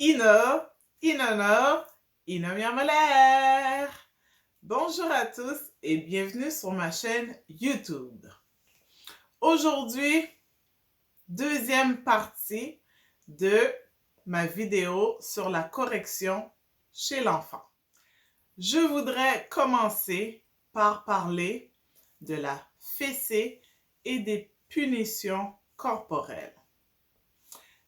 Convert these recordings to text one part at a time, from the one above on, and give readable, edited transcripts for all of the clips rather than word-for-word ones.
Ino, Inono, Inomiamolaire. Bonjour à tous et bienvenue sur ma chaîne YouTube. Aujourd'hui, deuxième partie de ma vidéo sur la correction chez l'enfant. Je voudrais commencer par parler de la fessée et des punitions corporelles.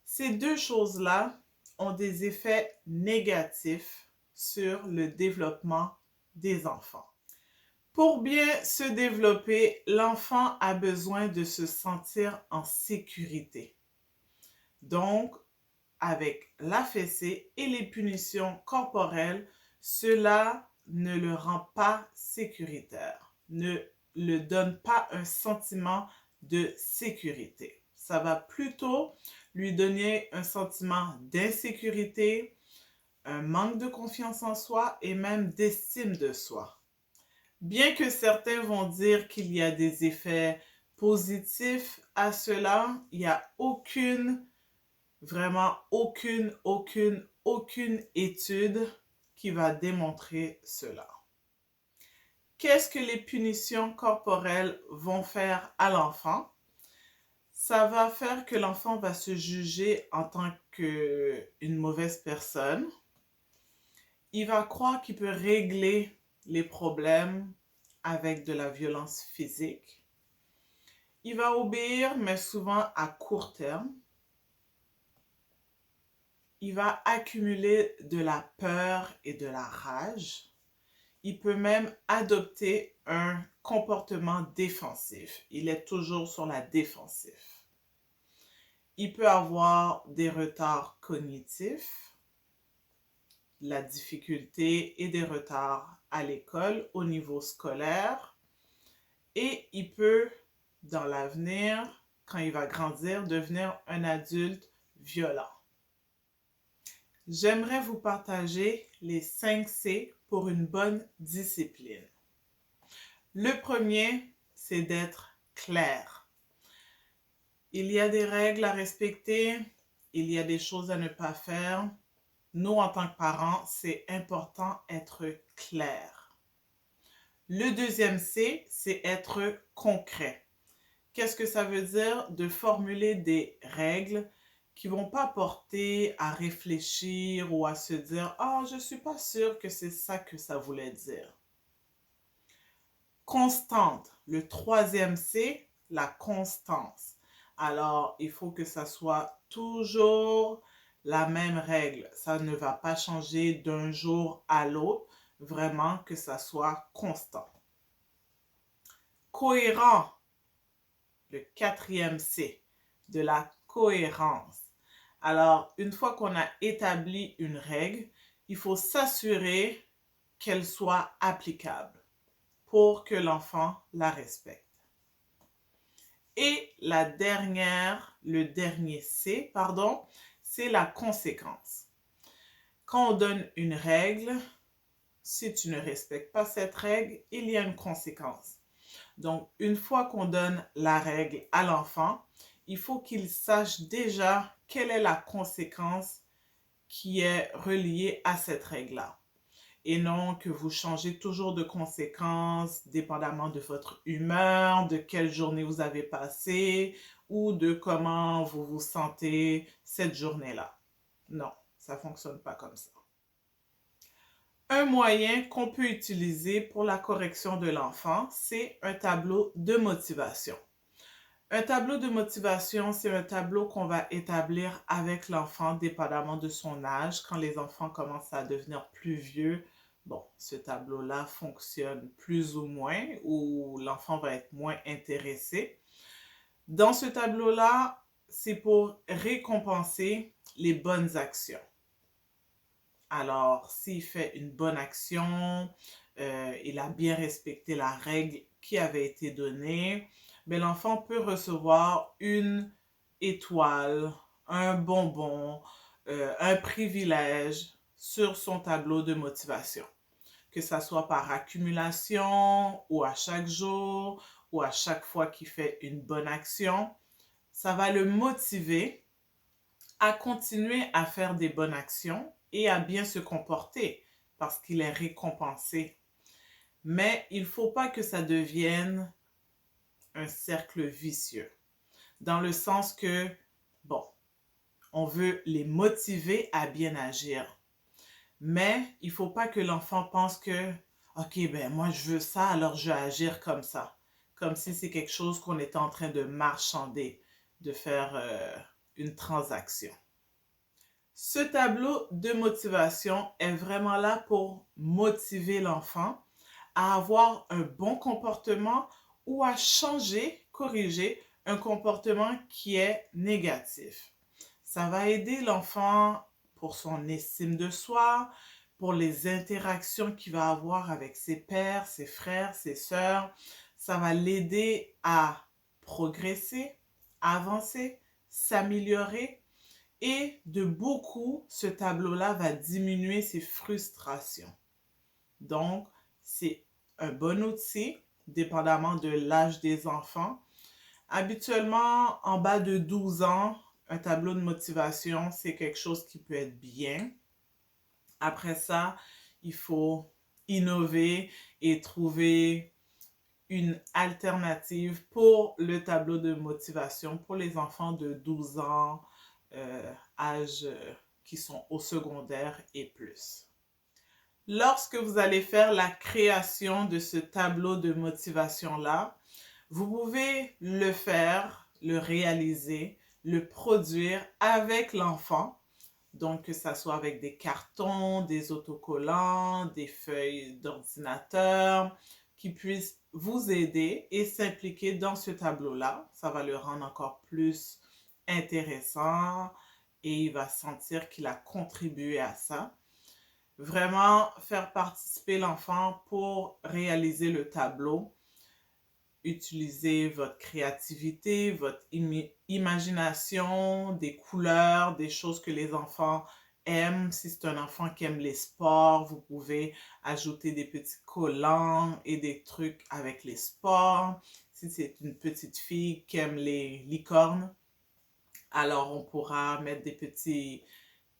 Ces deux choses-là ont des effets négatifs sur le développement des enfants. Pour bien se développer, l'enfant a besoin de se sentir en sécurité. Donc, avec la fessée et les punitions corporelles, cela ne le rend pas sécuritaire, ne le donne pas un sentiment de sécurité. Ça va plutôt lui donner un sentiment d'insécurité, un manque de confiance en soi et même d'estime de soi. Bien que certains vont dire qu'il y a des effets positifs à cela, il n'y a vraiment aucune étude qui va démontrer cela. Qu'est-ce que les punitions corporelles vont faire à l'enfant? Ça va faire que l'enfant va se juger en tant qu'une mauvaise personne. Il va croire qu'il peut régler les problèmes avec de la violence physique. Il va obéir, mais souvent à court terme. Il va accumuler de la peur et de la rage. Il peut même adopter un comportement défensif. Il est toujours sur la défensive. Il peut avoir des retards cognitifs, la difficulté et des retards à l'école au niveau scolaire. Et il peut, dans l'avenir, quand il va grandir, devenir un adulte violent. J'aimerais vous partager les 5 C pour une bonne discipline. Le premier, c'est d'être clair. Il y a des règles à respecter, il y a des choses à ne pas faire. Nous, en tant que parents, c'est important d'être clair. Le deuxième C, c'est être concret. Qu'est-ce que ça veut dire? De formuler des règles qui ne vont pas porter à réfléchir ou à se dire « Ah, je ne suis pas sûre que c'est ça que ça voulait dire ». Constante. Le troisième C, la constance. Alors, il faut que ça soit toujours la même règle. Ça ne va pas changer d'un jour à l'autre. Vraiment que ça soit constant. Cohérent. Le quatrième C, de la cohérence. Alors, une fois qu'on a établi une règle, il faut s'assurer qu'elle soit applicable pour que l'enfant la respecte. Et le dernier C, c'est la conséquence. Quand on donne une règle, si tu ne respectes pas cette règle, il y a une conséquence. Donc, une fois qu'on donne la règle à l'enfant, il faut qu'il sache déjà quelle est la conséquence qui est reliée à cette règle-là. Et non que vous changez toujours de conséquences dépendamment de votre humeur, de quelle journée vous avez passé ou de comment vous vous sentez cette journée-là. Non, ça ne fonctionne pas comme ça. Un moyen qu'on peut utiliser pour la correction de l'enfant, c'est un tableau de motivation. Un tableau de motivation, c'est un tableau qu'on va établir avec l'enfant dépendamment de son âge. Quand les enfants commencent à devenir plus vieux, bon, ce tableau-là fonctionne plus ou moins, ou l'enfant va être moins intéressé. Dans ce tableau-là, c'est pour récompenser les bonnes actions. Alors, s'il fait une bonne action, il a bien respecté la règle qui avait été donnée, mais l'enfant peut recevoir une étoile, un bonbon, un privilège sur son tableau de motivation. Que ça soit par accumulation ou à chaque jour ou à chaque fois qu'il fait une bonne action, ça va le motiver à continuer à faire des bonnes actions et à bien se comporter parce qu'il est récompensé. Mais il ne faut pas que ça devienne un cercle vicieux, dans le sens que, bon, on veut les motiver à bien agir, mais il ne faut pas que l'enfant pense que, OK, ben moi je veux ça, alors je vais agir comme si c'est quelque chose qu'on était en train de marchander, de faire une transaction. Ce tableau de motivation est vraiment là pour motiver l'enfant à avoir un bon comportement ou à changer, corriger un comportement qui est négatif. Ça va aider l'enfant pour son estime de soi, pour les interactions qu'il va avoir avec ses pères, ses frères, ses sœurs. Ça va l'aider à progresser, avancer, s'améliorer. Et de beaucoup, ce tableau-là va diminuer ses frustrations. Donc, c'est un bon outil, dépendamment de l'âge des enfants. Habituellement, en bas de 12 ans, un tableau de motivation, c'est quelque chose qui peut être bien. Après ça, il faut innover et trouver une alternative pour le tableau de motivation pour les enfants de 12 ans, âge qui sont au secondaire et plus. Lorsque vous allez faire la création de ce tableau de motivation-là, vous pouvez le faire, le réaliser, le produire avec l'enfant. Donc, que ça soit avec des cartons, des autocollants, des feuilles d'ordinateur qui puissent vous aider et s'impliquer dans ce tableau-là. Ça va le rendre encore plus intéressant et il va sentir qu'il a contribué à ça. Vraiment faire participer l'enfant pour réaliser le tableau. Utilisez votre créativité, votre imagination, des couleurs, des choses que les enfants aiment. Si c'est un enfant qui aime les sports, vous pouvez ajouter des petits collants et des trucs avec les sports. Si c'est une petite fille qui aime les licornes, alors on pourra mettre des petits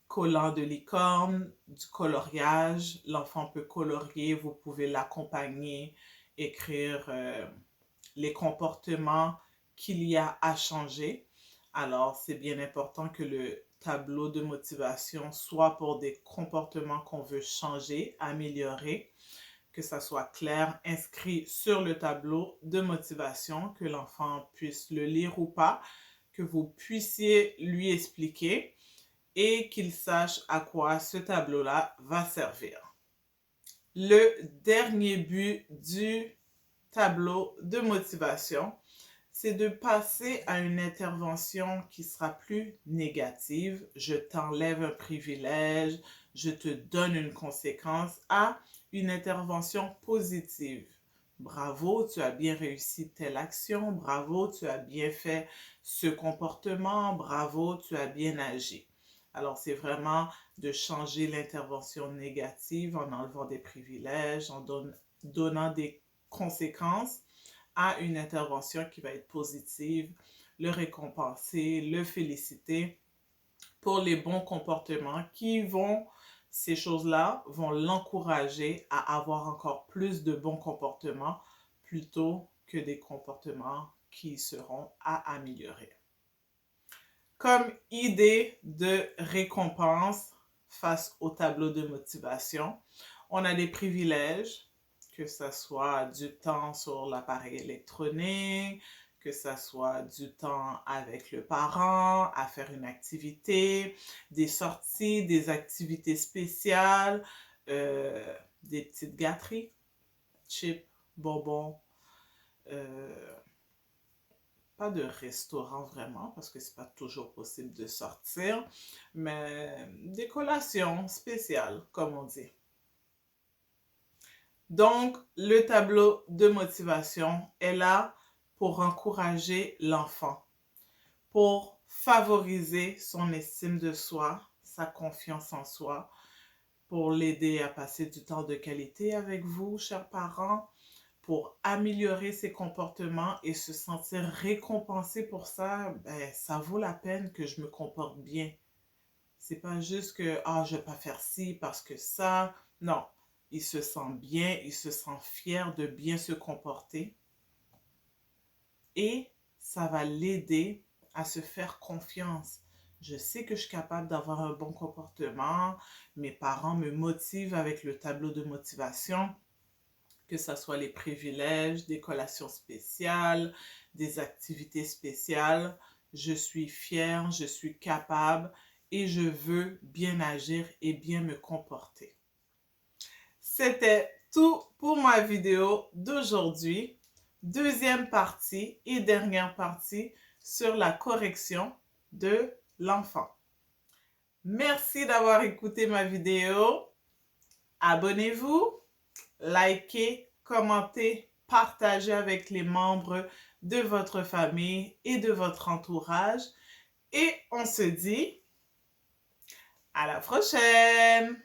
collants de licorne, du coloriage. L'enfant peut colorier, vous pouvez l'accompagner, écrire les comportements qu'il y a à changer. Alors, c'est bien important que le tableau de motivation soit pour des comportements qu'on veut changer, améliorer, que ça soit clair, inscrit sur le tableau de motivation, que l'enfant puisse le lire ou pas, que vous puissiez lui expliquer et qu'il sache à quoi ce tableau-là va servir. Le dernier but du tableau de motivation, c'est de passer à une intervention qui sera plus négative. Je t'enlève un privilège, je te donne une conséquence, à une intervention positive. Bravo, tu as bien réussi telle action. Bravo, tu as bien fait ce comportement. Bravo, tu as bien agi. Alors, c'est vraiment de changer l'intervention négative en enlevant des privilèges, en donnant des conséquences à une intervention qui va être positive, le récompenser, le féliciter pour les bons comportements ces choses-là vont l'encourager à avoir encore plus de bons comportements plutôt que des comportements qui seront à améliorer. Comme idée de récompense face au tableau de motivation, on a des privilèges, que ce soit du temps sur l'appareil électronique, que ce soit du temps avec le parent, à faire une activité, des sorties, des activités spéciales, des petites gâteries, chips, bonbons, pas de restaurant vraiment, parce que c'est pas toujours possible de sortir, mais des collations spéciales, comme on dit. Donc, le tableau de motivation est là pour encourager l'enfant, pour favoriser son estime de soi, sa confiance en soi, pour l'aider à passer du temps de qualité avec vous, chers parents, pour améliorer ses comportements et se sentir récompensé pour ça. Ben, ça vaut la peine que je me comporte bien C'est pas juste que, ah, je vais pas faire ci parce que ça. Non, il se sent bien, il se sent fier de bien se comporter. Et ça va l'aider à se faire confiance. Je sais que je suis capable d'avoir un bon comportement. Mes parents me motivent avec le tableau de motivation, que ce soit les privilèges, des collations spéciales, des activités spéciales. Je suis fière, je suis capable et je veux bien agir et bien me comporter. C'était tout pour ma vidéo d'aujourd'hui. Deuxième partie et dernière partie sur la correction de l'enfant. Merci d'avoir écouté ma vidéo. Abonnez-vous, likez, commentez, partagez avec les membres de votre famille et de votre entourage. Et on se dit à la prochaine!